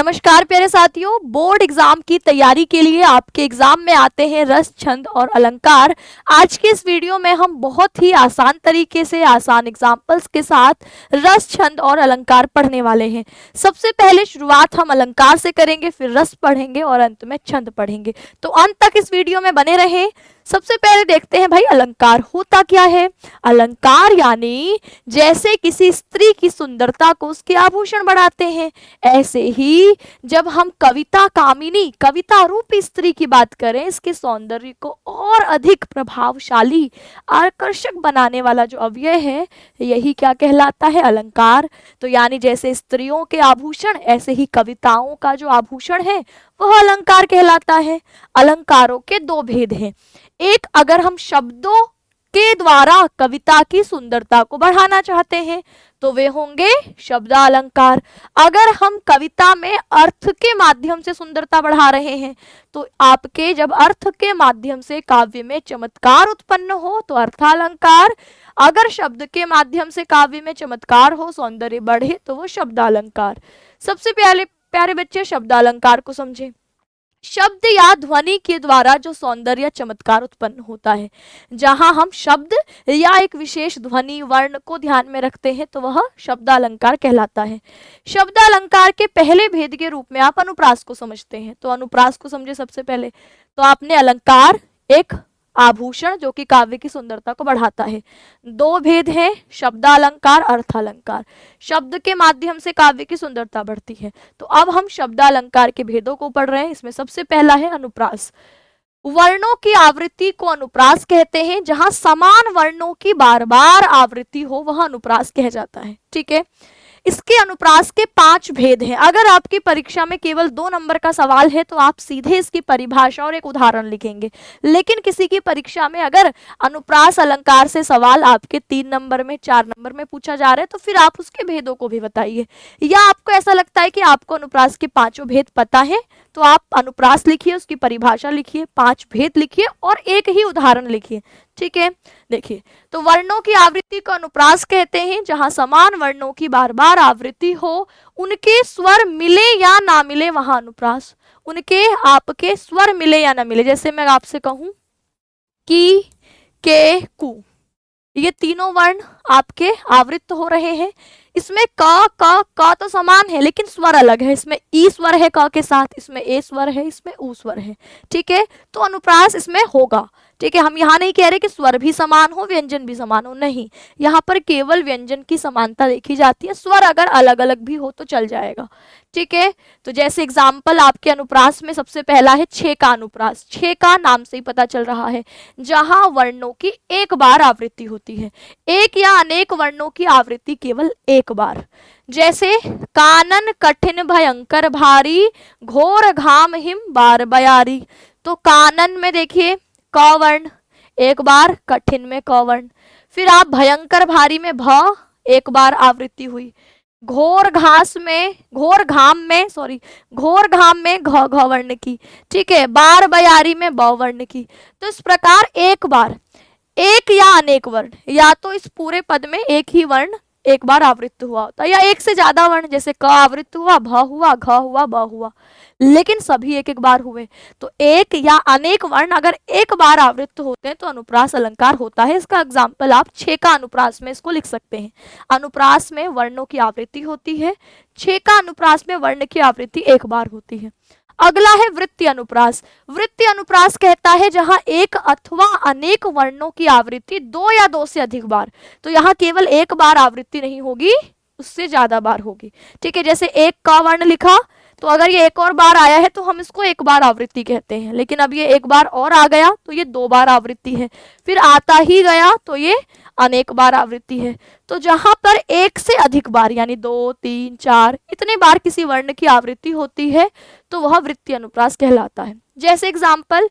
नमस्कार प्यारे साथियों, बोर्ड एग्जाम की तैयारी के लिए आपके एग्जाम में आते हैं रस, छंद और अलंकार। आज के इस वीडियो में हम बहुत ही आसान तरीके से आसान एग्जाम्पल्स के साथ रस, छंद और अलंकार पढ़ने वाले हैं। सबसे पहले शुरुआत हम अलंकार से करेंगे, फिर रस पढ़ेंगे और अंत में छंद पढ़ेंगे। तो अंत तक इस वीडियो में बने रहें। सबसे पहले देखते हैं भाई अलंकार होता क्या है। अलंकार यानी जैसे किसी स्त्री की सुंदरता को उसके आभूषण बढ़ाते हैं, ऐसे ही जब हम कविता कामिनी, कविता रूपी स्त्री की बात करें, इसके सौंदर्य को और अधिक प्रभावशाली, आकर्षक बनाने वाला जो अवयव है, यही क्या कहलाता है, अलंकार। तो यानी जैसे स्त्रियों के आभूषण, ऐसे ही कविताओं का जो आभूषण है वह अलंकार कहलाता है। अलंकारों के दो भेद हैं। एक, अगर हम शब्दों के द्वारा कविता की सुंदरता को बढ़ाना चाहते हैं तो वे होंगे शब्दालंकार। अगर हम कविता में अर्थ के माध्यम से सुंदरता बढ़ा रहे हैं तो आपके जब अर्थ के माध्यम से काव्य में चमत्कार उत्पन्न हो तो अर्थालंकार, अगर शब्द के माध्यम से काव्य में चमत्कार हो, सौंदर्य बढ़े, तो वो शब्दालंकार। सबसे पहले प्यारे बच्चे शब्दालंकार को समझें। शब्द या ध्वनि के द्वारा जो सौंदर्य चमत्कार उत्पन्न होता है, जहां हम शब्द या एक विशेष ध्वनि वर्ण को ध्यान में रखते हैं तो वह शब्दालंकार कहलाता है। शब्दालंकार के पहले भेद के रूप में आप अनुप्रास को समझते हैं। तो अनुप्रास को समझे सबसे पहले। तो आपने अलंकार एक आभूषण जो कि काव्य की सुंदरता को बढ़ाता है। दो भेद हैं, शब्दालंकार, अर्थालंकार। शब्द के माध्यम से काव्य की सुंदरता बढ़ती है। तो अब हम शब्दालंकार के भेदों को पढ़ रहे हैं। इसमें सबसे पहला है अनुप्रास। वर्णों की आवृत्ति को अनुप्रास कहते हैं। जहां समान वर्णों की बार बार आवृत्ति हो वह अनुप्रास कह जाता है। ठीक है। इसके अनुप्रास के 5 भेद हैं। अगर आपकी परीक्षा में केवल 2 नंबर का सवाल है तो आप सीधे इसकी परिभाषा और एक उदाहरण लिखेंगे। लेकिन किसी की परीक्षा में अगर अनुप्रास अलंकार से सवाल आपके 3 नंबर में, 4 नंबर में पूछा जा रहा है तो फिर आप उसके भेदों को भी बताइए। या आपको ऐसा लगता है कि आपको अनुप्रास के 5 भेद पता है तो आप अनुप्रास लिखिए, उसकी परिभाषा लिखिए, 5 भेद लिखिए और एक ही उदाहरण लिखिए। ठीक है। देखिए, तो वर्णों की आवृत्ति को अनुप्रास कहते हैं। जहां समान वर्णों की बार बार आवृत्ति हो, उनके स्वर मिले या ना मिले वहां अनुप्रास। उनके आपके स्वर मिले या ना मिले, जैसे मैं आपसे कहूं की, के, कु, ये तीनों वर्ण आपके आवृत्त हो रहे हैं। इसमें क तो समान है लेकिन स्वर अलग है। इसमें ई स्वर है क के साथ, इसमें ए स्वर है, इसमें उ स्वर है। ठीक है। तो अनुप्रास इसमें होगा। ठीक है। हम यहाँ नहीं कह रहे कि स्वर भी समान हो, व्यंजन भी समान हो, नहीं। यहाँ पर केवल व्यंजन की समानता देखी जाती है। स्वर अगर अलग अलग भी हो तो चल जाएगा। ठीक है। तो जैसे एग्जाम्पल आपके अनुप्रास में सबसे पहला है छे का अनुप्रास। छे का नाम से ही पता चल रहा है, जहां वर्णों की एक बार आवृत्ति होती है। एक या अनेक वर्णों की आवृत्ति केवल एक बार। जैसे कानन कठिन भयंकर भारी, घोर घाम हिम बार बयारी। तो कानन में देखिए क वर्ण एक बार, कठिन में क वर्ण, फिर आप भयंकर भारी में भ एक बार आवृत्ति हुई, घोर घाम में घ वर्ण की। ठीक है। बार बयारी में ब वर्ण की। तो इस प्रकार एक बार, एक या अनेक वर्ण, या तो इस पूरे पद में एक ही वर्ण एक बार आवृत्त हुआ होता है या एक से ज्यादा वर्ण, जैसे क आवृत्त हुआ, भ हुआ, घ हुआ, ब हुआ, लेकिन सभी एक एक बार हुए। तो एक या अनेक वर्ण अगर एक बार आवृत्त होते हैं तो अनुप्रास अलंकार होता है। इसका एग्जाम्पल आप छे का अनुप्रास में इसको लिख सकते हैं। अनुप्रास में वर्णों की आवृत्ति होती है, छे का अनुप्रास में वर्ण की आवृत्ति एक बार होती है। अगला है वृत्ति अनुप्रास। वृत्ति अनुप्रास कहता है जहां एक अथवा अनेक वर्णों की आवृत्ति 2 या 2 से अधिक बार। तो यहाँ केवल एक बार आवृत्ति नहीं होगी, उससे ज्यादा बार होगी। ठीक है। जैसे एक का वर्ण लिखा तो अगर ये एक और बार आया है तो हम इसको एक बार आवृत्ति कहते हैं, लेकिन अब ये एक बार और आ गया तो ये 2 बार आवृत्ति है, फिर आता ही गया तो ये अनेक बार आवृत्ति है। तो जहां पर एक से अधिक बार यानी 2, 3, 4 इतने बार किसी वर्ण की आवृत्ति होती है तो वह वृत्ति अनुप्रास कहलाता है। जैसे एग्जाम्पल,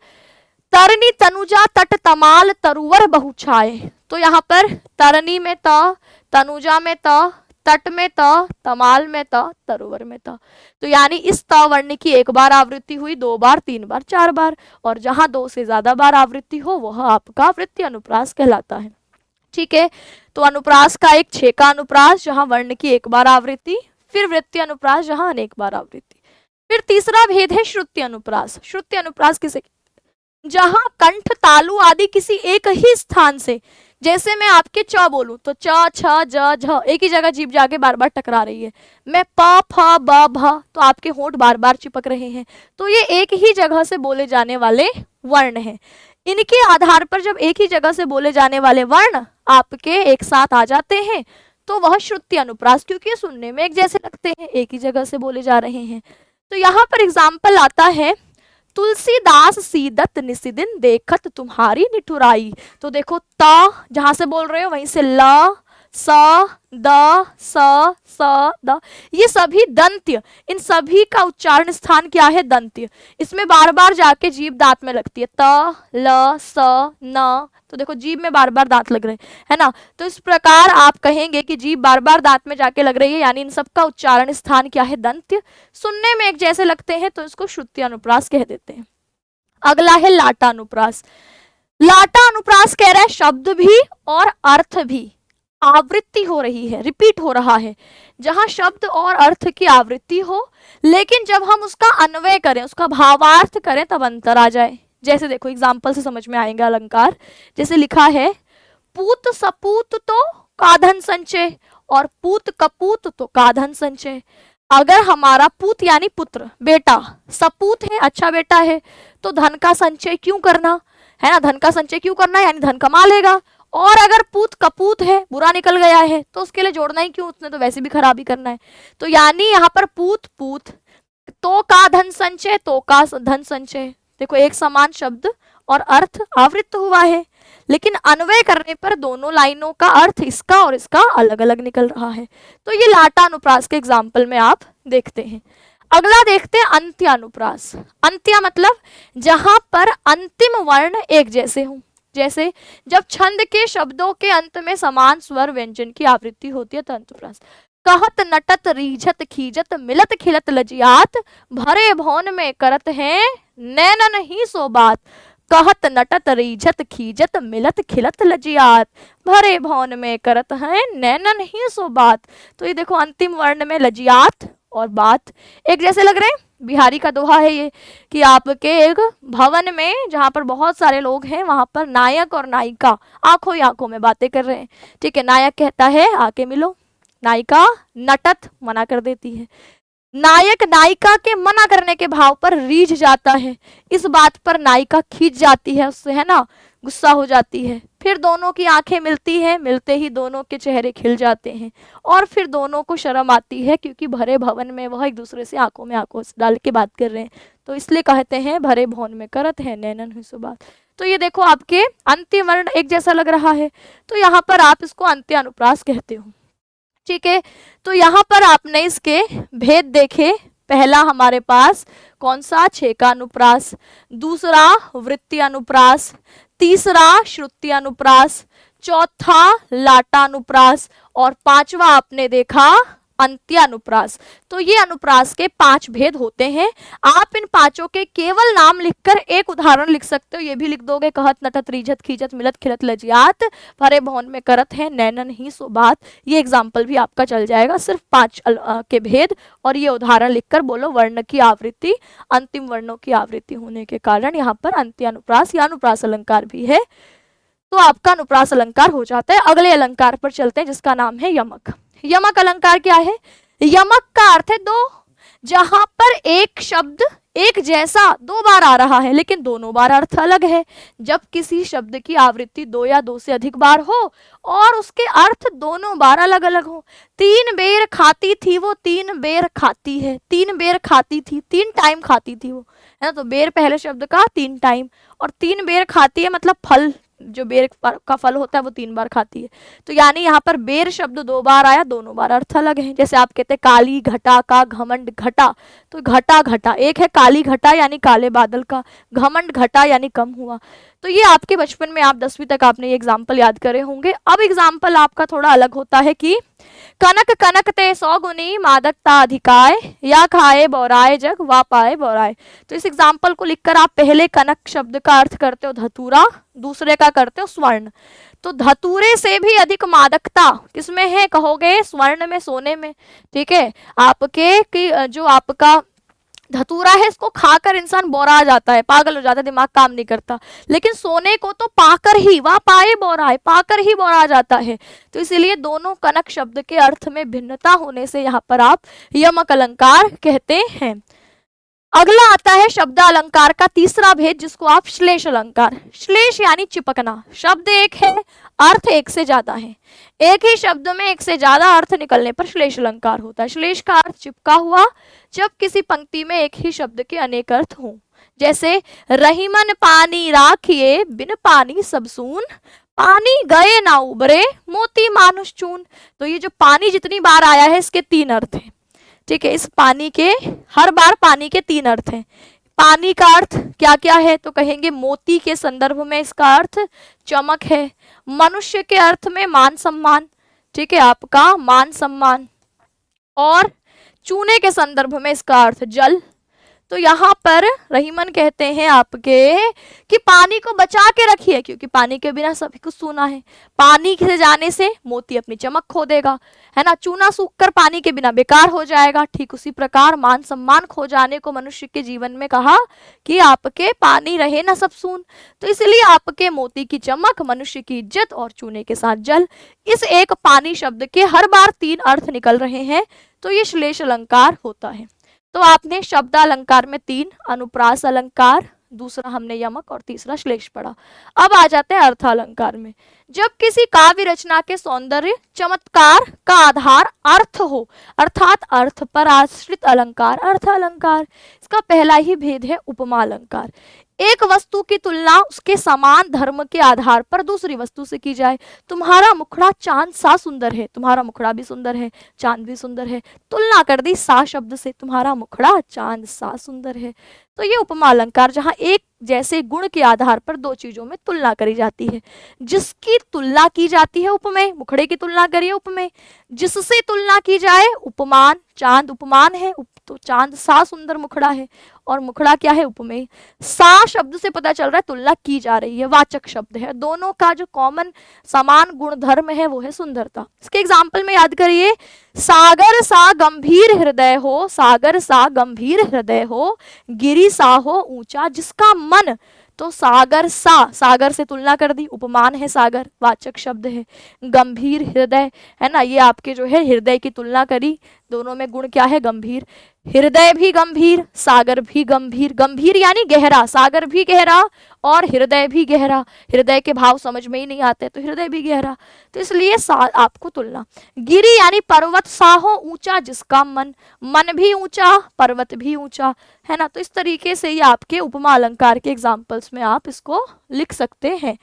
तरनी तनुजा तट तमाल तरुवर बहुछाए। तो यहाँ पर तरनी में त, तनुजा में त, तट में त, तमाल में त, तरुवर में त। तो यानी इस त वर्ण की एक बार आवृत्ति हुई, 2 बार, 3 बार, 4 बार, और जहां 2 से ज्यादा बार आवृत्ति हो वह आपका वृत्ति अनुप्रास कहलाता है। ठीक है। तो अनुप्रास का एक छे का अनुप्रास जहां वर्ण की एक बार आवृत्ति, फिर वृत्ति अनुप्रास जहां अनेक बार आवृत्ति। फिर तीसरा भेद है श्रुति अनुप्रास। श्रुति अनुप्रास किसे, जहां कंठ तालु आदि किसी एक ही स्थान से, जैसे मैं आपके च बोलूं तो च छ ज झ एक ही जगह जीभ जाके बार बार टकरा रही है, मैं प फ ब भ तो आपके होंठ बार बार चिपक रहे हैं, तो ये एक ही जगह से बोले जाने वाले वर्ण हैं। इनके आधार पर जब एक ही जगह से बोले जाने वाले वर्ण आपके एक साथ आ जाते हैं तो वह श्रुति अनुप्रास, क्योंकि सुनने में एक जैसे लगते हैं, एक ही जगह से बोले जा रहे हैं। तो यहाँ पर एग्जाम्पल आता है, तुलसीदास सीदत निसिदिन देखत तुम्हारी निठुराई। तो देखो त जहां से बोल रहे हो वहीं से ल स द स द, ये सभी दंत्य, इन सभी का उच्चारण स्थान क्या है, दंत्य। इसमें बार बार जाके जीभ दांत में लगती है, त ल स न, तो देखो जीभ में बार बार दांत लग रहे हैं, है ना। तो इस प्रकार आप कहेंगे कि जीभ बार बार दांत में जाके लग रही है, यानी इन सबका उच्चारण स्थान क्या है, दंत्य। सुनने में एक जैसे लगते हैं तो इसको श्रुति अनुप्रास कह देते हैं। अगला है लाटा अनुप्रास। लाटा अनुप्रास कह रहा है शब्द भी और अर्थ भी आवृत्ति हो रही है, रिपीट हो रहा है। जहां शब्द और अर्थ की आवृत्ति हो, लेकिन जब हम उसका अन्वय करें, उसका भावार्थ करें, तब अंतर आ जाए। जैसे देखो एग्जाम्पल से समझ में आएगा अलंकार, जैसे लिखा है, पूत सपूत तो काधन संचय और पूत कपूत तो काधन संचय। अगर हमारा पूत यानी पुत्र, बेटा, सपूत है, अच्छा बेटा है, तो धन का संचय क्यों करना, है ना, धन का संचय क्यों करना, यानी धन कमा लेगा। और अगर पूत कपूत है, बुरा निकल गया है, तो उसके लिए जोड़ना ही क्यों, उसने तो वैसे भी खराबी करना है। तो यानी यहाँ पर पूत पूत, तो का धन संचय, तो का धन संचय, देखो एक समान शब्द और अर्थ आवृत्त हुआ है, लेकिन अन्वय करने पर दोनों लाइनों का अर्थ इसका और इसका अलग अलग निकल रहा है। तो ये लाटा अनुप्रास के एग्जाम्पल में आप देखते हैं। अगला देखते हैं अंत्य अनुप्रास। अंत्य मतलब जहां पर अंतिम वर्ण एक जैसे हों, जैसे जब छंद के शब्दों के अंत में समान स्वर व्यंजन की आवृत्ति होती है तो अंतप्रास। कहत नटत रीझत खीजत मिलत खिलत लजियात, भरे भौन में करत हैं नैनन ही सो बात। कहत नटत रीझत खीजत मिलत खिलत लजियात, भरे भौन में करत हैं नैनन ही सो बात। तो ये देखो अंतिम वर्ण में लजियात और बात एक जैसे लग रहे हैं। बिहारी का दोहा है ये कि आपके एक भवन में जहां पर बहुत सारे लोग हैं, वहां पर नायक और नायिका आंखों ही आंखों में बातें कर रहे हैं। ठीक है, नायक कहता है आके मिलो, नायिका नटत मना कर देती है। नायक नायिका के मना करने के भाव पर रीझ जाता है, इस बात पर नायिका खींच जाती है उससे, है ना, गुस्सा हो जाती है। फिर दोनों की आंखें मिलती हैं, मिलते ही दोनों के चेहरे खिल जाते हैं और फिर दोनों को शर्म आती है, क्योंकि भरे भवन में वह एक दूसरे से आंखों में आंखों डाल के बात कर रहे हैं, तो इसलिए कहते हैं भरे भवन में करत है नैनन हुई सो बात। तो ये देखो आपके अंत्य वर्ण एक जैसा लग रहा है, तो यहाँ पर आप इसको अंत्य अनुप्रास कहते हो। ठीक है, तो यहाँ पर आपने इसके भेद देखे। पहला हमारे पास कौन सा, छेका अनुप्रास, दूसरा वृत्ति अनुप्रास, तीसरा श्रुति अनुप्रास, चौथा लाटा अनुप्रास और पांचवा आपने देखा अंत्य अनुप्रास। तो ये अनुप्रास के 5 भेद होते हैं। आप इन पांचों के केवल नाम लिखकर एक उदाहरण लिख सकते हो, ये भी लिख दोगे, कहत नटत रीझत खीजत मिलत खिलत लजियात, भरे भवन में करत है नैनन ही सो बात। ये एग्जाम्पल भी आपका चल जाएगा, सिर्फ 5 के भेद और ये उदाहरण लिखकर बोलो वर्ण की आवृत्ति, अंतिम वर्णों की आवृत्ति होने के कारण यहाँ पर अंत्य अनुप्रास या अनुप्रास अलंकार भी है, तो आपका अनुप्रास अलंकार हो जाता है। अगले अलंकार पर चलते हैं जिसका नाम है यमक। यमक अलंकार क्या है, यमक का अर्थ है दो, जहां पर एक शब्द एक जैसा 2 बार आ रहा है लेकिन दोनों बार अर्थ अलग है। जब किसी शब्द की आवृत्ति 2 या 2 से अधिक बार हो और उसके अर्थ दोनों बार अलग अलग हो। 3 बेर खाती थी वो 3 बेर खाती है, 3 बेर खाती थी, 3 टाइम खाती थी वो, है ना। तो बेर पहले शब्द का 3 टाइम और 3 बेर खाती है मतलब फल, जो बेर का फल होता है वो 3 बार खाती है। तो यानी यहाँ पर बेर शब्द 2 बार आया, दोनों बार अर्थ अलग है। जैसे आप कहते हैं काली घटा का घमंड घटा, तो घटा घटा एक है काली घटा यानी काले बादल का, घमंड घटा यानी कम हुआ। तो ये आपके बचपन में आप 10वीं तक आपने ये एग्जाम्पल याद करे होंगे। अब एग्जाम्पल आपका थोड़ा अलग होता है कि कनक कनक ते 100 गुनी मादकता अधिकाय, या खाए बौराए जग वा पाए बौराए। तो इस एग्जाम्पल को लिखकर आप पहले कनक शब्द का अर्थ करते हो धतूरा, दूसरे का करते हो स्वर्ण। तो धतूरे से भी अधिक मादकता किसमें है कहोगे, स्वर्ण में, सोने में। ठीक है, आपके कि जो आपका धतूरा है, इसको खाकर इंसान बोरा जाता है, पागल हो जाता है, दिमाग काम नहीं करता। लेकिन सोने को तो पाकर ही, वह पाए बोरा है, पाकर ही बोरा जाता है। तो इसीलिए दोनों कनक शब्द के अर्थ में भिन्नता होने से यहाँ पर आप यमक अलंकार कहते हैं। अगला आता है शब्द अलंकार का तीसरा भेद, जिसको आप श्लेष अलंकार, श्लेष यानी चिपकना। शब्द एक है, अर्थ एक से ज्यादा है, एक ही शब्द में एक से ज्यादा अर्थ निकलने पर श्लेष अलंकार होता है। श्लेष का अर्थ चिपका हुआ, जब किसी पंक्ति में एक ही शब्द के अनेक अर्थ हों। जैसे रहीमन पानी राखिए, बिन पानी सब सून, पानी गए ना उबरे, मोती मानुष चून। तो ये जो पानी जितनी बार आया है, इसके तीन अर्थ हैं। ठीक है, इस पानी के हर बार पानी के तीन अर्थ हैं। पानी का अर्थ क्या क्या है, तो कहेंगे मोती के संदर्भ में इसका अर्थ चमक है, मनुष्य के अर्थ में मान सम्मान, ठीक है, आपका मान सम्मान, और चूने के संदर्भ में इसका अर्थ जल। तो यहाँ पर रहीमन कहते हैं आपके कि पानी को बचा के रखिए, क्योंकि पानी के बिना सभी कुछ सूना है। पानी से जाने से मोती अपनी चमक खो देगा, है ना, चूना सूखकर पानी के बिना बेकार हो जाएगा। ठीक उसी प्रकार मान सम्मान खो जाने को मनुष्य के जीवन में कहा कि आपके पानी रहे ना सब सून। तो इसलिए आपके मोती की चमक, मनुष्य की इज्जत और चूने के साथ जल, इस एक पानी शब्द के हर बार तीन अर्थ निकल रहे हैं, तो ये श्लेष अलंकार होता है। तो आपने शब्द अलंकार में तीन, अनुप्रास अलंकार, दूसरा हमने यमक और तीसरा श्लेष पढ़ा। अब आ जाते हैं अर्थ अलंकार में। जब किसी काव्य रचना के सौंदर्य चमत्कार का आधार अर्थ हो, अर्थात अर्थ पर आश्रित अलंकार अर्थ अलंकार। इसका पहला ही भेद है उपमा अलंकार। एक वस्तु की तुलना उसके समान धर्म के आधार पर दूसरी वस्तु से की जाए। तुम्हारा मुखड़ा चांद सा सुंदर है, तुम्हारा मुखड़ा भी सुंदर है, चांद भी सुंदर है, तुलना कर दी सा शब्द से, तुम्हारा मुखड़ा चांद सा सुंदर है। तो ये उपमा अलंकार, जहां एक जैसे गुण के आधार पर दो चीजों में तुलना करी जाती है। जिसकी तुलना की जाती है उपमेय, मुखड़े की तुलना करिए उपमेय, जिससे तुलना की जाए उपमान, चांद उपमान है, तो चांद सा सुंदर मुखड़ा है, और मुखड़ा क्या है, उपमेय। सा शब्द से पता चल रहा है तुलना की जा रही है, वाचक शब्द है। दोनों का जो कॉमन समान गुण धर्म है वो है सुंदरता। इसके एग्जाम्पल में याद करिए, सागर सा गंभीर हृदय हो, सागर सा गंभीर हृदय हो, गिरी सा हो ऊंचा जिसका मन। तो सागर सा, सागर से तुलना कर दी, उपमान है सागर, वाचक शब्द है। गंभीर हृदय, है ना, ये आपके जो है हृदय की तुलना करी, दोनों में गुण क्या है, गंभीर। हृदय भी गंभीर, सागर भी गंभीर, गंभीर यानी गहरा, सागर भी गहरा और हृदय भी गहरा। हृदय के भाव समझ में ही नहीं आते तो हृदय भी गहरा, तो इसलिए आपको तुलना। गिरी यानी पर्वत सा हो ऊंचा जिसका मन, मन भी ऊंचा पर्वत भी ऊंचा, है ना। तो इस तरीके से ये आपके उपमा अलंकार के एग्जाम्पल्स में आप इसको लिख सकते हैं।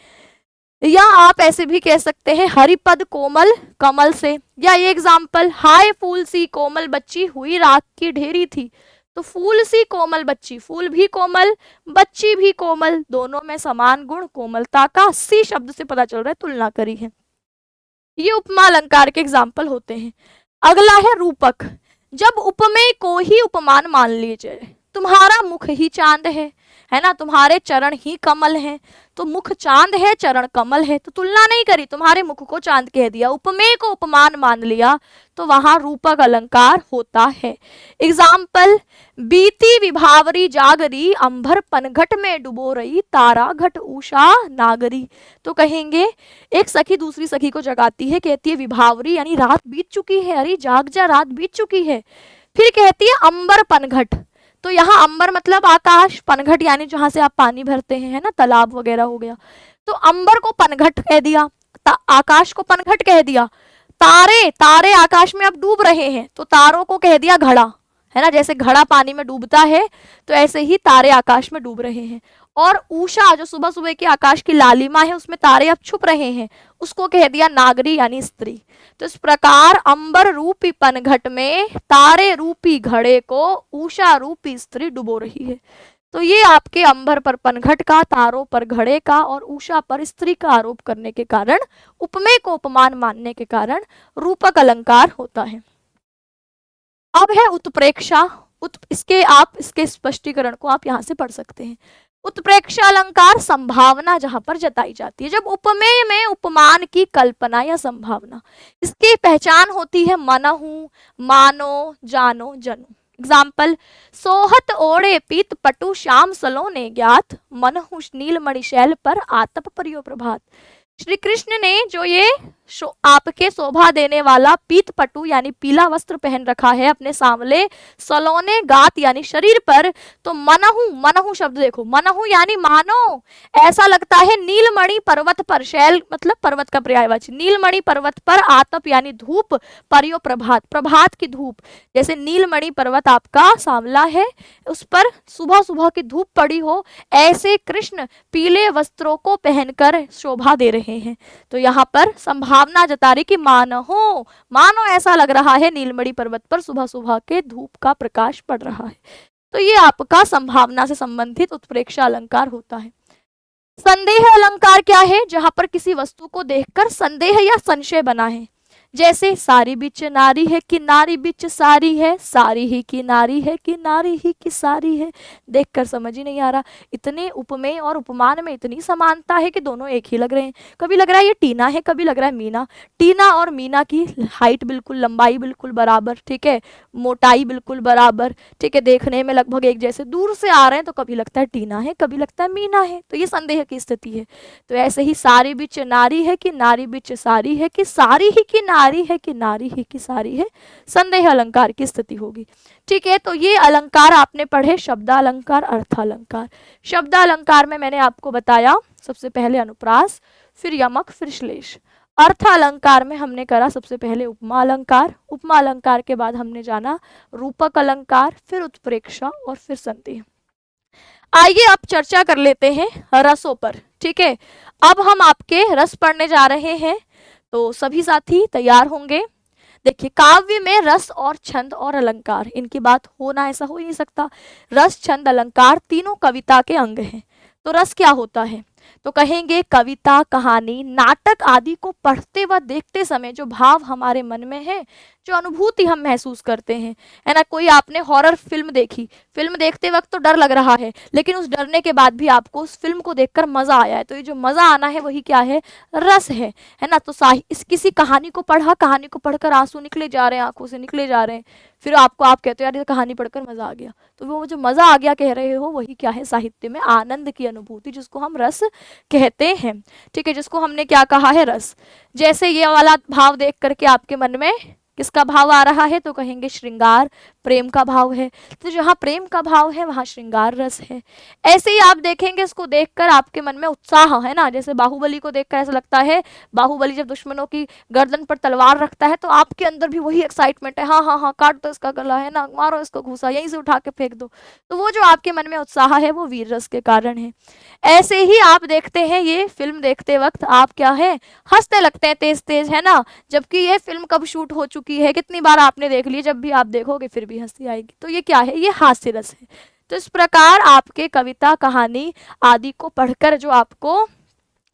या आप ऐसे भी कह सकते हैं, हरिपद कोमल कमल से, या ये एग्जाम्पल, हाय फूल सी कोमल बच्ची हुई राख की ढेरी थी। तो फूल सी कोमल बच्ची, फूल भी कोमल बच्ची भी कोमल, दोनों में समान गुण कोमलता का सी शब्द से पता चल रहा है तुलना करी है। ये उपमा अलंकार के एग्जाम्पल होते हैं। अगला है रूपक। जब उपमेय को ही उपमान मान लीजिए, तुम्हारा मुख ही चांद है ना, तुम्हारे चरण ही कमल हैं। तो मुख चांद है, चरण कमल है, तो तुलना नहीं करी, तुम्हारे मुख को चांद कह दिया, उपमेय को उपमान मान लिया, तो वहां रूपक अलंकार होता है। एग्जाम्पल, बीती विभावरी जागरी, अंबर पनघट में डुबो रही, तारा घट उषा नागरी। तो कहेंगे, एक सखी दूसरी सखी को जगाती है, कहती है विभावरी यानी रात बीत चुकी है, अरे जाग जा रात बीत चुकी है। फिर कहती है अंबर पनघट, तो यहाँ अंबर मतलब आकाश, पनघट यानी जहां से आप पानी भरते हैं, है ना, तालाब वगैरह हो गया। तो अंबर को पनघट कह दिया, आकाश को पनघट कह दिया। तारे, तारे आकाश में अब डूब रहे हैं, तो तारों को कह दिया घड़ा, है ना, जैसे घड़ा पानी में डूबता है, तो ऐसे ही तारे आकाश में डूब रहे हैं। और उषा, जो सुबह सुबह की आकाश की लालिमा है, उसमें तारे अब छुप रहे हैं, उसको कह दिया नागरी यानी स्त्री। तो इस प्रकार अंबर रूपी पनघट में तारे रूपी घड़े को उषा रूपी स्त्री डुबो रही है। तो ये आपके अंबर पर पनघट का, तारों पर घड़े का और उषा पर स्त्री का आरोप करने के कारण, उपमेय को उपमान मानने के कारण रूपक अलंकार होता है। अब है उत्प्रेक्षा। इसके स्पष्टीकरण को आप यहाँ से पढ़ सकते हैं। उत्प्रेक्षा अलंकार संभावना जहां पर जताई जाती है। जब उपमेय में उपमान की कल्पना या संभावना, इसकी पहचान होती है मनहु, मानो, जानो, जनो। एग्जाम्पल, सोहत ओढ़े पीत पटु श्याम सलोने ज्ञात, मनहु नील मणिशैल पर आतप परियो प्रभात। श्री कृष्ण ने जो ये आपके शोभा देने वाला पीत पटु यानी पीला वस्त्र पहन रखा है अपने सांवले सलोने गात यानी शरीर पर, तो मनहु, मनहु शब्द देखो, मनहु यानी मानो, ऐसा लगता है नीलमणि पर्वत पर, शैल मतलब पर्वत का पर्यायवाची, नीलमणि पर्वत पर आतप यानी धूप, परियो प्रभात, प्रभात की धूप, जैसे नीलमणि पर्वत आपका सांवला है, उस पर सुबह सुबह की धूप पड़ी हो, ऐसे कृष्ण पीले वस्त्रों को पहनकर शोभा दे रहे हैं। तो यहाँ पर संभावना जता रही कि मानो, मानो ऐसा लग रहा है नीलमणि पर्वत पर सुबह सुबह के धूप का प्रकाश पड़ रहा है। तो ये आपका संभावना से संबंधित उत्प्रेक्षा अलंकार होता है। संदेह अलंकार क्या है? जहां पर किसी वस्तु को देखकर संदेह या संशय बना है, जैसे सारी बिच नारी है कि नारी बिच सारी है, सारी ही की नारी है कि नारी ही की सारी है। देखकर समझ ही नहीं आ रहा, इतने उपमेय और उपमान में इतनी समानता है कि दोनों एक ही लग रहे हैं। कभी लग रहा है ये टीना है, कभी लग रहा है मीना। टीना और मीना की हाइट बिल्कुल, लंबाई बिल्कुल बराबर, ठीक है, मोटाई बिल्कुल बराबर, ठीक है, देखने में लगभग एक जैसे, दूर से आ रहे हैं तो कभी लगता है टीना है, कभी लगता है मीना है, तो ये संदेह की स्थिति है। तो ऐसे ही सारी बिच नारी है कि नारी बिच सारी है कि सारी ही की नारी है कि नारी ही की सारी है, संदेह अलंकार की स्थिति होगी। ठीक है, तो ये अलंकार आपने पढ़े, शब्दालंकार, अर्थालंकार। शब्दालंकार में मैंने आपको बताया सबसे पहले अनुप्रास, फिर यमक, फिर श्लेष। अर्थालंकार में हमने करा सबसे पहले उपमा अलंकार, उपमा अलंकार के बाद हमने जाना रूपक अलंकार, फिर उत्प्रेक्षा और फिर संदेह। आइए अब चर्चा कर लेते हैं रसों पर। ठीक है, अब हम आपके रस पढ़ने जा रहे हैं, तो सभी साथी तैयार होंगे। देखिए, काव्य में रस और छंद और अलंकार, इनकी बात होना ऐसा हो ही नहीं सकता। रस, छंद, अलंकार तीनों कविता के अंग हैं। तो रस क्या होता है? तो कहेंगे कविता, कहानी, नाटक आदि को पढ़ते व देखते समय जो भाव हमारे मन में है, जो अनुभूति हम महसूस करते हैं, है ना। कोई आपने हॉरर फिल्म देखी, फिल्म देखते वक्त तो डर लग रहा है, लेकिन उस डरने के बाद भी आपको उस फिल्म को देखकर मजा आया है, तो ये जो मजा आना है वही क्या है? रस है ना। तो इस किसी कहानी को पढ़ा, कहानी को पढ़कर आंसू निकले जा रहे हैं, आंखों से निकले जा रहे हैं, फिर आप कहते हो यार ये कहानी पढ़कर मजा आ गया, तो वो जो मजा आ गया कह रहे हो वही क्या है? साहित्य में आनंद की अनुभूति, जिसको हम रस कहते हैं। ठीक है, जिसको हमने क्या कहा है? रस। जैसे ये वाला भाव देख करके आपके मन में किसका भाव आ रहा है? तो कहेंगे श्रृंगार, प्रेम का भाव है। तो जहाँ प्रेम का भाव है वहाँ श्रृंगार रस है। ऐसे ही आप देखेंगे, इसको देखकर आपके मन में उत्साह है ना। जैसे बाहुबली को देखकर ऐसा लगता है, बाहुबली जब दुश्मनों की गर्दन पर तलवार रखता है तो आपके अंदर भी वही एक्साइटमेंट है, हाँ हाँ हाँ, काट दो इसका गला, है ना, मारो इसको घूसा, यहीं से उठा के फेंक दो। तो वो जो आपके मन में उत्साह है वो वीर रस के कारण है। ऐसे ही आप देखते हैं, ये फिल्म देखते वक्त आप क्या है? हंसने लगते हैं तेज तेज, है ना, जबकि ये फिल्म कब शूट हो चुकी है, कितनी बार आपने देख ली, जब भी आप देखोगे फिर भी हंसी आएगी। तो ये क्या है? ये हास्य रस है। तो इस प्रकार आपके कविता, कहानी आदि को पढ़कर जो आपको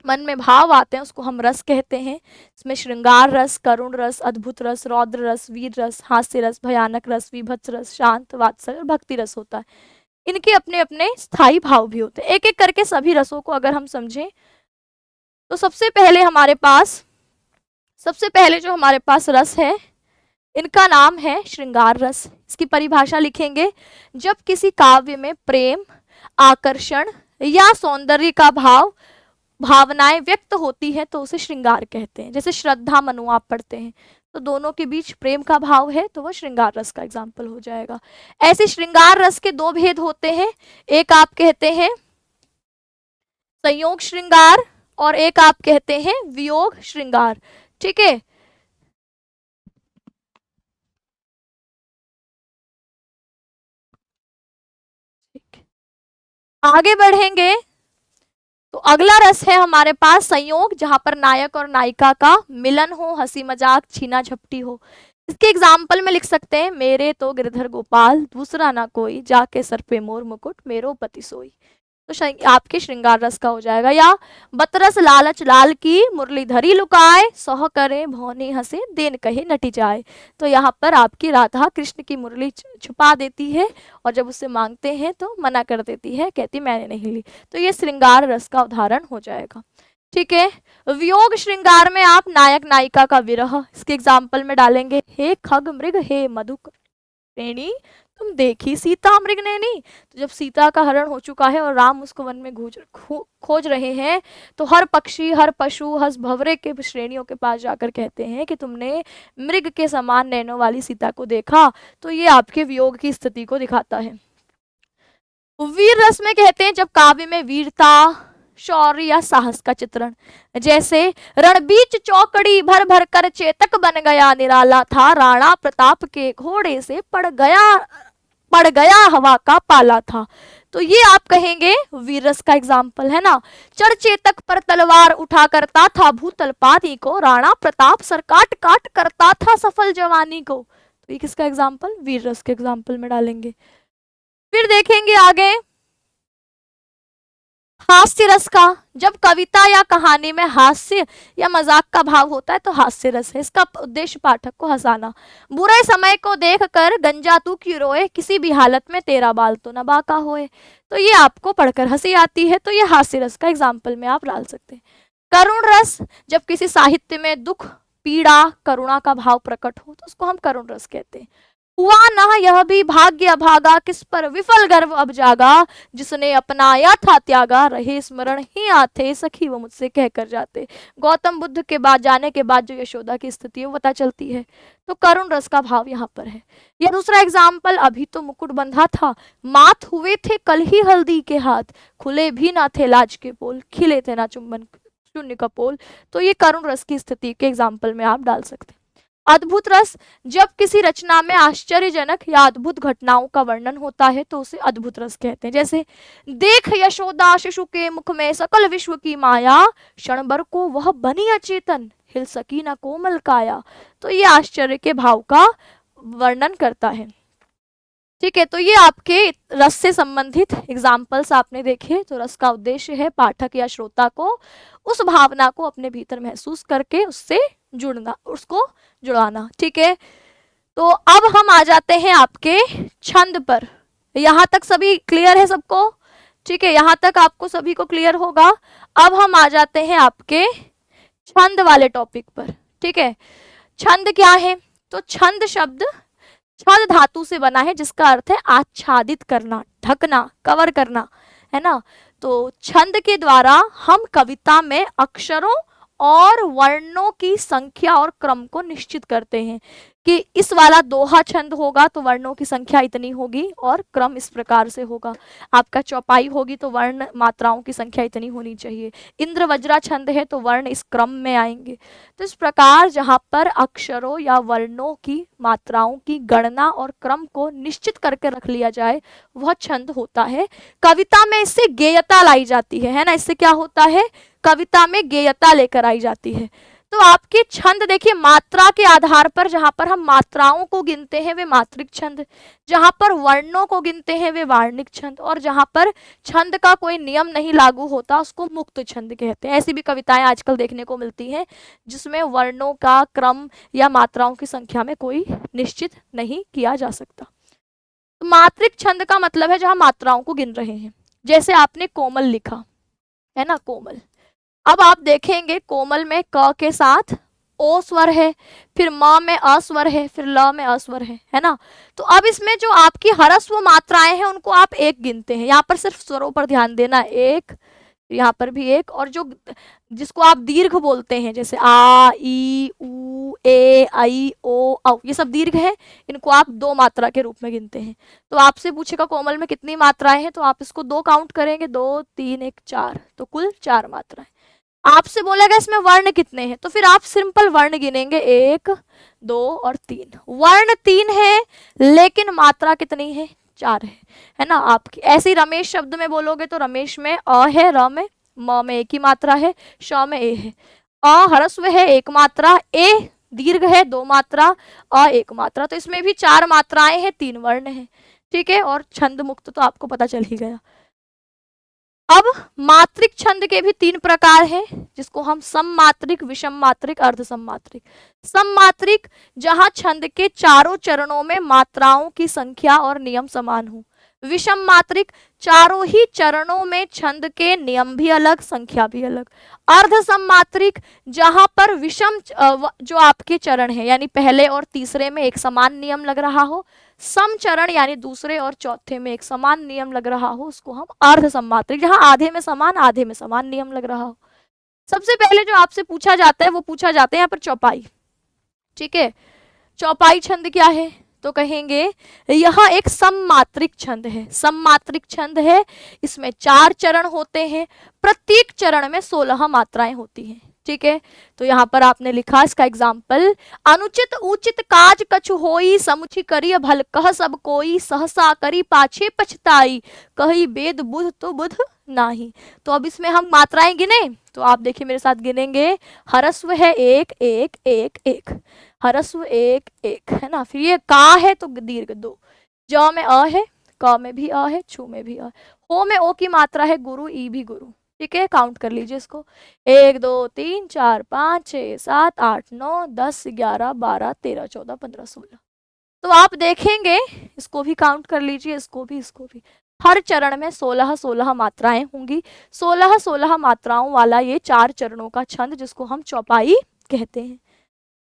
मन में भाव आते हैं उसको हम रस कहते हैं। इसमें श्रृंगार रस, करुण रस, अद्भुत रस, रौद्र रस, वीर रस, हास्य रस, भयानक रस, विभत्स रस, शांत, वात्सल्य और भक्ति रस होता है। इनके अपने अपने स्थायी भाव भी होते हैं। एक एक करके सभी रसों को अगर हम समझें, तो सबसे पहले जो हमारे पास रस है, इनका नाम है श्रृंगार रस। इसकी परिभाषा लिखेंगे, जब किसी काव्य में प्रेम, आकर्षण या सौंदर्य का भावनाएं व्यक्त होती है तो उसे श्रृंगार कहते हैं। जैसे श्रद्धा मनु आप पढ़ते हैं, तो दोनों के बीच प्रेम का भाव है तो वह श्रृंगार रस का एग्जाम्पल हो जाएगा। ऐसे श्रृंगार रस के दो भेद होते हैं, एक आप कहते हैं संयोग श्रृंगार और एक आप कहते हैं वियोग श्रृंगार। ठीक है, आगे बढ़ेंगे तो अगला रस है हमारे पास संयोग, जहां पर नायक और नायिका का मिलन हो, हंसी मजाक, छीना झपटी हो। इसके एग्जाम्पल में लिख सकते हैं, मेरे तो गिरधर गोपाल दूसरा ना कोई, जाके सर पे मोर मुकुट मेरो पति सोई। तो आपके श्रृंगार रस का हो जाएगा। या बतरस लालच लाल की मुरलीधरी लुकाए, सह करे भौनी हंसे देन कहे नटी जाए। तो यहाँ पर आपकी राधा कृष्ण की मुरली छुपा देती है और जब उससे मांगते हैं तो मना कर देती है, कहती मैंने नहीं ली। तो ये श्रृंगार रस का उदाहरण हो जाएगा। ठीक है, वियोग श्रृंगार में आप नायक नायिका का विरह, इसके एग्जाम्पल में डालेंगे, हे खग मृग हे मधुकर, श्रेणी तुम देखी सीता मृगनयनी। तो जब सीता का हरण हो चुका है और राम उसको वन में खोज रहे हैं, तो हर पक्षी, हर पशु, हर भंवरे के श्रेणियों के पास जाकर कहते हैं कि तुमने मृग के समान नैनों वाली सीता को देखा। तो ये आपके वियोग की स्थिति को दिखाता है। वीर रस में कहते हैं जब काव्य में वीरता, शौर्य या साहस का चित्रण, जैसे रणबीच चौकड़ी भर भर कर चेतक बन गया, निराला था राणा प्रताप के घोड़े से पड़ गया हवा का पाला था। तो ये आप कहेंगे वीर रस का एग्जाम्पल है ना। चढ़ चेतक पर तलवार उठा करता था भूतल पानी को, राणा प्रताप सर काट काट करता था सफल जवानी को। तो ये किसका एग्जाम्पल, वीर रस के एग्जाम्पल में डालेंगे। फिर देखेंगे आगे हास्य रस का। जब कविता या कहानी में हास्य या मजाक का भाव होता है तो हास्य रस है। इसका उद्देश्य पाठक को हंसाना। बुरे समय को देखकर गंजा तू क्यों रोए, किसी भी हालत में तेरा बाल तो न बाका होए। तो ये आपको पढ़कर हंसी आती है, तो ये हास्य रस का एग्जाम्पल में आप डाल सकते हैं। करुण रस, जब किसी साहित्य में दुख, पीड़ा, करुणा का भाव प्रकट हो तो उसको हम करुण रस कहते हैं। हुआ ना यह भी भाग्य अभागा, किस पर विफल गर्व अब जागा, जिसने अपनाया था त्यागा, रहे स्मरण ही आते सखी वो मुझसे कहकर जाते। गौतम बुद्ध के बाद जाने के बाद जो यशोदा की स्थिति है वो पता चलती है। तो करुण रस का भाव यहाँ पर है। यह दूसरा एग्जाम्पल, अभी तो मुकुट बंधा था, माथ हुए थे कल ही हल्दी के हाथ, खुले भी ना थे लाज के पोल, खिले थे ना चुंबन शून्य का पोल। तो ये करुण रस की स्थिति के एग्जाम्पल में आप डाल सकते हैं। अद्भुत रस, जब किसी रचना में आश्चर्यजनक या अद्भुत घटनाओं का वर्णन होता है तो उसे अद्भुत रस कहते हैं। जैसे देख यशोदा शिशु के मुख में सकल विश्व की माया, क्षण भर को वह बनी अचेतन, हिल सकी न कोमल काया। तो ये आश्चर्य के भाव का वर्णन करता है। ठीक है, तो ये आपके रस से संबंधित एग्जाम्पल्स आपने देखे। तो रस का उद्देश्य है पाठक या श्रोता को उस भावना को अपने भीतर महसूस करके उससे जुड़ना, उसको जुड़ाना। ठीक है, तो अब हम आ जाते हैं आपके छंद पर। यहाँ तक सभी क्लियर है सबको? ठीक है, यहाँ तक आपको सभी को क्लियर होगा। अब हम आ जाते हैं आपके छंद वाले टॉपिक पर। ठीक है, छंद क्या है? तो छंद शब्द छद धातु से बना है, जिसका अर्थ है आच्छादित करना, ढकना, कवर करना, है ना। तो छंद के द्वारा हम कविता में अक्षरों और वर्णों की संख्या और क्रम को निश्चित करते हैं कि इस वाला दोहा छंद होगा तो वर्णों की संख्या इतनी होगी और क्रम इस प्रकार से होगा। आपका चौपाई होगी तो वर्ण मात्राओं की संख्या इतनी होनी चाहिए। इंद्र वज्रा छंद है तो वर्ण इस क्रम में आएंगे। तो इस प्रकार जहाँ पर अक्षरों या वर्णों की मात्राओं की गणना और क्रम को निश्चित करके रख लिया जाए वह छंद होता है। कविता में इससे गेयता लाई जाती है ना। इससे क्या होता है? कविता में गेयता लेकर आई जाती है। तो आपके छंद देखिए, मात्रा के आधार पर जहां पर हम मात्राओं को गिनते हैं वे मात्रिक छंद, जहां पर वर्णों को गिनते हैं वे वार्णिक छंद, और जहां पर छंद का कोई नियम नहीं लागू होता उसको मुक्त छंद कहते हैं। ऐसी भी कविताएं आजकल देखने को मिलती हैं जिसमें वर्णों का क्रम या मात्राओं की संख्या में कोई निश्चित नहीं किया जा सकता। तो मात्रिक छंद का मतलब है जहां मात्राओं को गिन रहे हैं। जैसे आपने कोमल लिखा है ना, कोमल। अब आप देखेंगे कोमल में क के साथ ओ स्वर है, फिर म में अ स्वर है, फिर ल में अ स्वर है ना। तो अब इसमें जो आपकी ह्रस्व मात्राएं हैं उनको आप एक गिनते हैं। यहाँ पर सिर्फ स्वरों पर ध्यान देना, एक, यहाँ पर भी एक, और जो जिसको आप दीर्घ बोलते हैं जैसे आ, ई, उ, ए, आई, ओ, औ, ये सब दीर्घ है, इनको आप दो मात्रा के रूप में गिनते हैं। तो आपसे पूछेगा कोमल में कितनी मात्राएं हैं, तो आप इसको दो काउंट करेंगे, 2, 3, 1, 4, तो कुल 4 मात्राएं। आपसे बोलेगा इसमें वर्ण कितने हैं, तो फिर आप सिंपल वर्ण गिनेंगे, 1, 2 और 3। वर्ण 3 है लेकिन मात्रा कितनी है? 4 है ना। आपकी ऐसे ही रमेश शब्द में बोलोगे तो रमेश में अ है, र में म में एक ही मात्रा है, श में ए है। अ ह्रस्व है 1 मात्रा, ए दीर्घ है 2 मात्रा, अ 1 मात्रा। तो इसमें भी 4 मात्राएं हैं, 3 वर्ण है। ठीक है, और छंद मुक्त तो आपको पता चल ही गया। अब मात्रिक छंद के भी 3 प्रकार हैं, जिसको हम सममात्रिक, विषम मात्रिक, अर्ध सममात्रिक। सममात्रिक जहां छंद के चारों चरणों में मात्राओं की संख्या और नियम समान हो। विषम मात्रिक, चारों ही चरणों में छंद के नियम भी अलग, संख्या भी अलग। अर्ध सममात्रिक, जहां पर विषम जो आपके चरण है यानी पहले और तीसरे में एक समान नियम लग रहा हो, सम चरण यानी दूसरे और चौथे में एक समान नियम लग रहा हो, उसको हम अर्ध सममात्रिक, जहां आधे में समान नियम लग रहा हो। सबसे पहले जो आपसे पूछा जाता है वो पूछा जाता है यहाँ पर चौपाई। ठीक है, चौपाई छंद क्या है, तो कहेंगे यह एक सममात्रिक छंद है। सममात्रिक छंद है, इसमें 4 चरण होते हैं, प्रत्येक चरण में 16 मात्राएं होती हैं। ठीक है, तो यहाँ पर आपने लिखा इसका एग्जाम्पल, अनुचित उचित काज कछु होई, समुचि करी भल कह सब कोई, सहसा करी पाछे पछताई, कही वेद बुध तो बुध नाही। तो अब इसमें हम मात्राएं गिने, तो आप देखिए मेरे साथ गिनेंगे। हरस्व है 1 1 1 1, हरस्व 1 1 है ना, फिर ये का है तो दीर्घ 2, ज में अ है, क में भी अ है, छु में भी अ, हो में ओ की मात्रा है, गुरु ई भी गुरु। ठीक है, काउंट कर लीजिए इसको, 1 2 3 4 5 6 7 8 9 10 11 12 13 14 15 16। तो आप देखेंगे, इसको भी काउंट कर लीजिए, इसको भी। हर चरण में 16 मात्राएं होंगी। 16 मात्राओं वाला ये 4 चरणों का छंद जिसको हम चौपाई कहते हैं।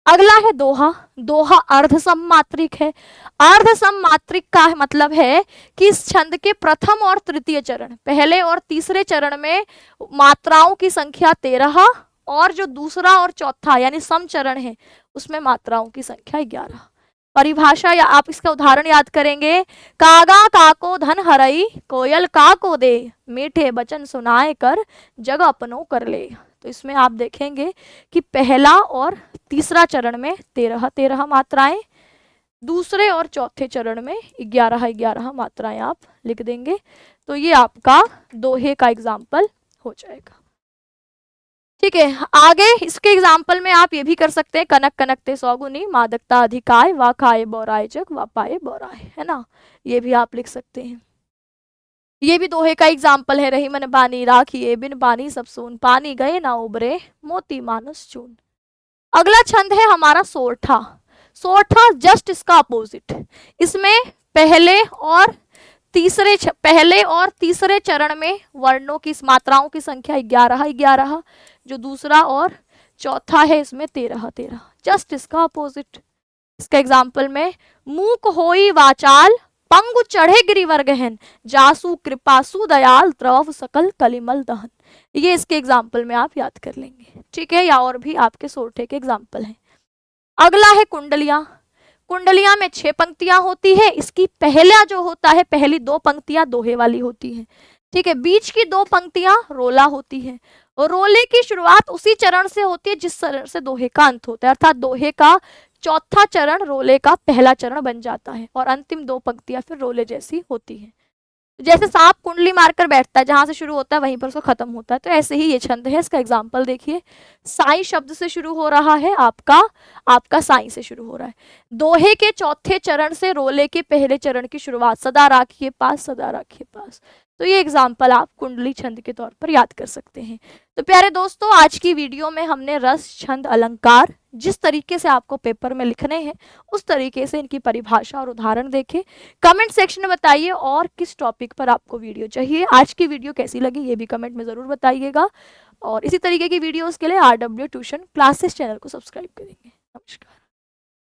अगला है दोहा। दोहा अर्ध सममात्रिक है। अर्ध सममात्रिक का मतलब है कि इस छंद के प्रथम और तृतीय चरण, पहले और तीसरे चरण में मात्राओं की संख्या 13 और जो दूसरा और चौथा यानी सम चरण है उसमें मात्राओं की संख्या 11। परिभाषा या आप इसका उदाहरण याद करेंगे, कागा काको धन हरई, कोयल काको दे, मीठे बचन सुनाए कर, जग अपनो कर ले। तो इसमें आप देखेंगे कि पहला और तीसरा चरण में 13 मात्राएं, दूसरे और चौथे चरण में 11 मात्राएं आप लिख देंगे। तो ये आपका दोहे का एग्जाम्पल हो जाएगा। ठीक है, आगे इसके एग्जाम्पल में आप ये भी कर सकते हैं, कनक कनकते सौगुनी, मादकता अधिकाय, वा खाए बोराए जग, वा पाए बोराए, है ना, ये भी आप लिख सकते हैं। ये भी दोहे का एग्जाम्पल है, रही मन बानी राखिए, बिन पानी सब सून, पानी गए ना उबरे, मोती मानस चून। अगला छंद है हमारा सोरठा। सोरठा जस्ट इसका अपोजिट, इसमें पहले और तीसरे चरण में वर्णों की मात्राओं की संख्या 11, जो दूसरा और चौथा है इसमें 13, जस्ट इसका अपोजिट। इसका एग्जाम्पल में, मूक होई वाचाल, पंगु चढ़े गिरिवर गहन, जासु कृपासु दयाल, द्रव सकल कलिमल दहन। ये इसके एग्जाम्पल में आप याद कर लेंगे। ठीक है, या और भी आपके सोरठे के एग्जाम्पल हैं। अगला है कुंडलियां। कुंडलियां में 6 पंक्तियां होती है। इसकी पहला जो होता है, पहली 2 पंक्तियां दोहे वाली होती हैं। ठीक है, बीच की 2 पंक्तियां रोला होती है, और रोले की शुरुआत उसी चरण से होती है जिस चरण से दोहे का अंत होता है, अर्थात दोहे का चौथा चरण रोले का पहला चरण बन जाता है, और अंतिम 2 पंक्तियां फिर रोले जैसी होती है। जैसे सांप कुंडली मारकर बैठता है, जहां से शुरू होता है वहीं पर उसका खत्म होता है, तो ऐसे ही ये छंद है। इसका एग्जाम्पल देखिए, साई शब्द से शुरू हो रहा है, आपका साई से शुरू हो रहा है। दोहे के चौथे चरण से रोले के पहले चरण की शुरुआत, सदा राखिए पास, सदा राखिए पास। तो ये एग्जाम्पल आप कुंडली छंद के तौर पर याद कर सकते हैं। तो प्यारे दोस्तों, आज की वीडियो में हमने रस, छंद, अलंकार जिस तरीके से आपको पेपर में लिखने हैं उस तरीके से इनकी परिभाषा और उदाहरण देखें। कमेंट सेक्शन में बताइए और किस टॉपिक पर आपको वीडियो चाहिए। आज की वीडियो कैसी लगी ये भी कमेंट में ज़रूर बताइएगा, और इसी तरीके की वीडियोस के लिए RW ट्यूशन क्लासेस चैनल को सब्सक्राइब करेंगे। नमस्कार।